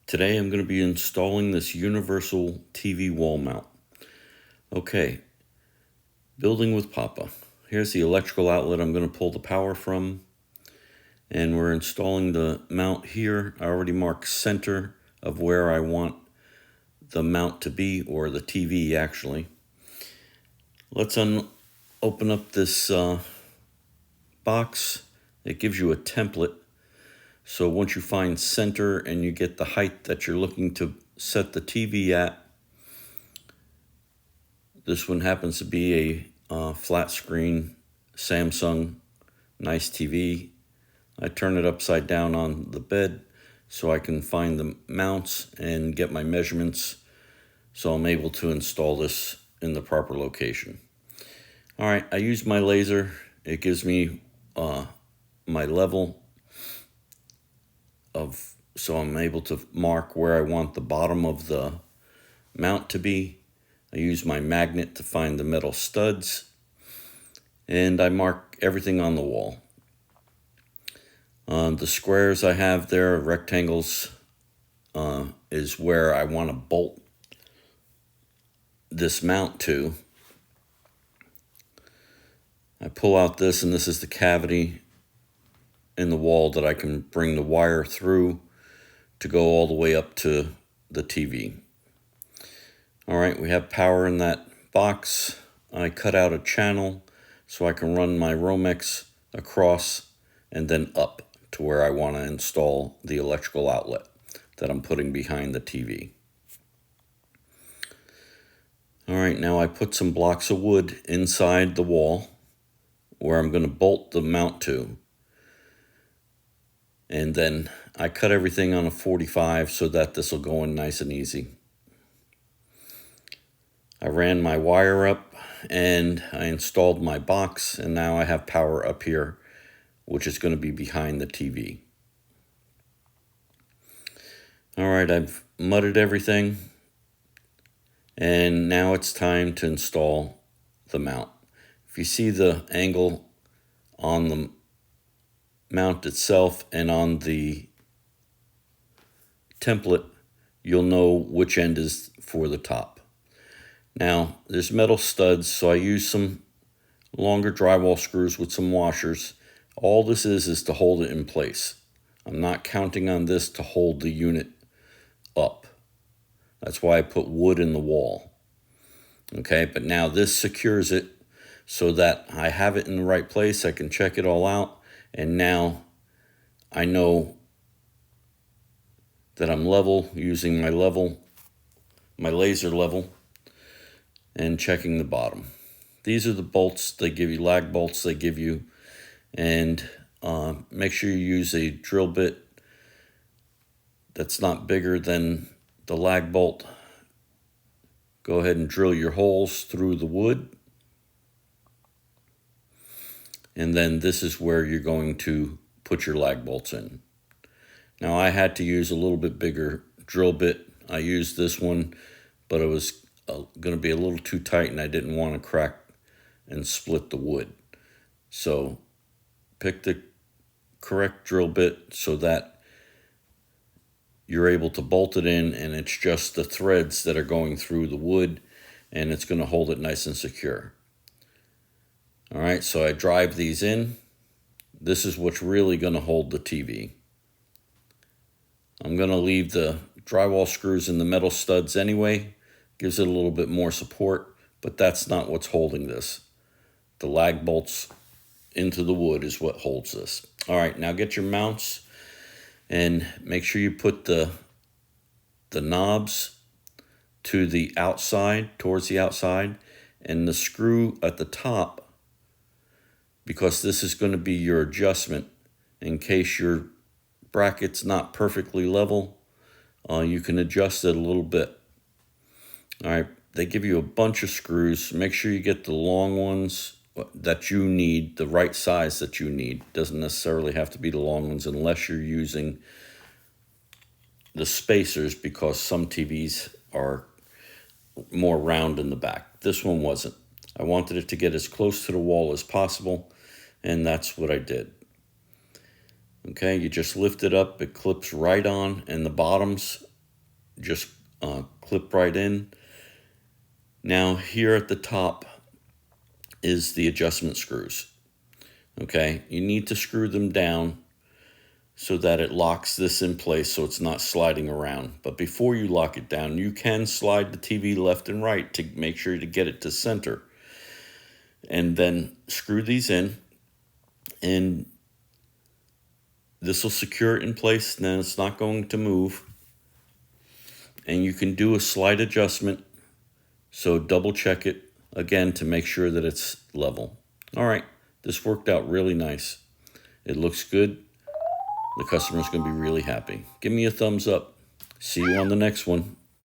Today I'm going to be installing this universal TV wall mount. Okay, building with Papa. Here's the electrical outlet I'm going to pull the power from, and we're installing the mount here. I already marked center of where I want the mount to be, or the TV actually. Let's open up this box. It gives you a template. So once you find center and you get the height that you're looking to set the TV at, this one happens to be a flat screen Samsung, nice TV. I turn it upside down on the bed so I can find the mounts and get my measurements, so I'm able to install this in the proper location. All right, I use my laser. It gives me my level so I'm able to mark where I want the bottom of the mount to be. I use my magnet to find the metal studs, and I mark everything on the wall. The squares I have there, rectangles, is where I want to bolt this mount to. I pull out this, and this is the cavity in the wall that I can bring the wire through to go all the way up to the TV. All right, we have power in that box. I cut out a channel so I can run my Romex across and then up to where I want to install the electrical outlet that I'm putting behind the TV. All right, now I put some blocks of wood inside the wall where I'm going to bolt the mount to. And then I cut everything on a 45 so that this will go in nice and easy. I ran my wire up and I installed my box, and now I have power up here, which is going to be behind the TV. All right, I've mudded everything, and now it's time to install the mount. If you see the angle on the mount itself and on the template, you'll know which end is for the top. Now, there's metal studs, so I use some longer drywall screws with some washers. All this is to hold it in place. I'm not counting on this to hold the unit up. That's why I put wood in the wall. Okay, but now this secures it so that I have it in the right place. I can check it all out, and now I know that I'm level using my laser level, and checking the bottom. These are the bolts they give you, lag bolts they give you, and make sure you use a drill bit that's not bigger than the lag bolt. Go ahead and drill your holes through the wood, and then this is where you're going to put your lag bolts in. Now I had to use a little bit bigger drill bit. I used this one, but it was going to be a little too tight, and I didn't want to crack and split the wood. So pick the correct drill bit so that you're able to bolt it in, and it's just the threads that are going through the wood, and it's going to hold it nice and secure. All right, so I drive these in. This is what's really going to hold the TV. I'm going to leave the drywall screws in the metal studs anyway. Gives it a little bit more support, but that's not what's holding this. The lag bolts into the wood is what holds this. All right, now get your mounts and make sure you put the knobs to the outside, towards the outside, and the screw at the top, because this is going to be your adjustment in case your bracket's not perfectly level. You can adjust it a little bit. All right, they give you a bunch of screws. Make sure you get the long ones that you need, the right size that you need. Doesn't necessarily have to be the long ones unless you're using the spacers, because some TVs are more round in the back. This one wasn't. I wanted it to get as close to the wall as possible, and that's what I did. Okay, you just lift it up, it clips right on, and the bottoms just clip right in. Now here at the top is the adjustment screws. Okay, you need to screw them down so that it locks this in place so it's not sliding around. But before you lock it down, you can slide the TV left and right to make sure to get it to center. And then screw these in, and this will secure it in place, and then it's not going to move. And you can do a slight adjustment, so double check it again to make sure that it's level. All right, this worked out really nice. It looks good. The customer's going to be really happy. Give me a thumbs up. See you on the next one.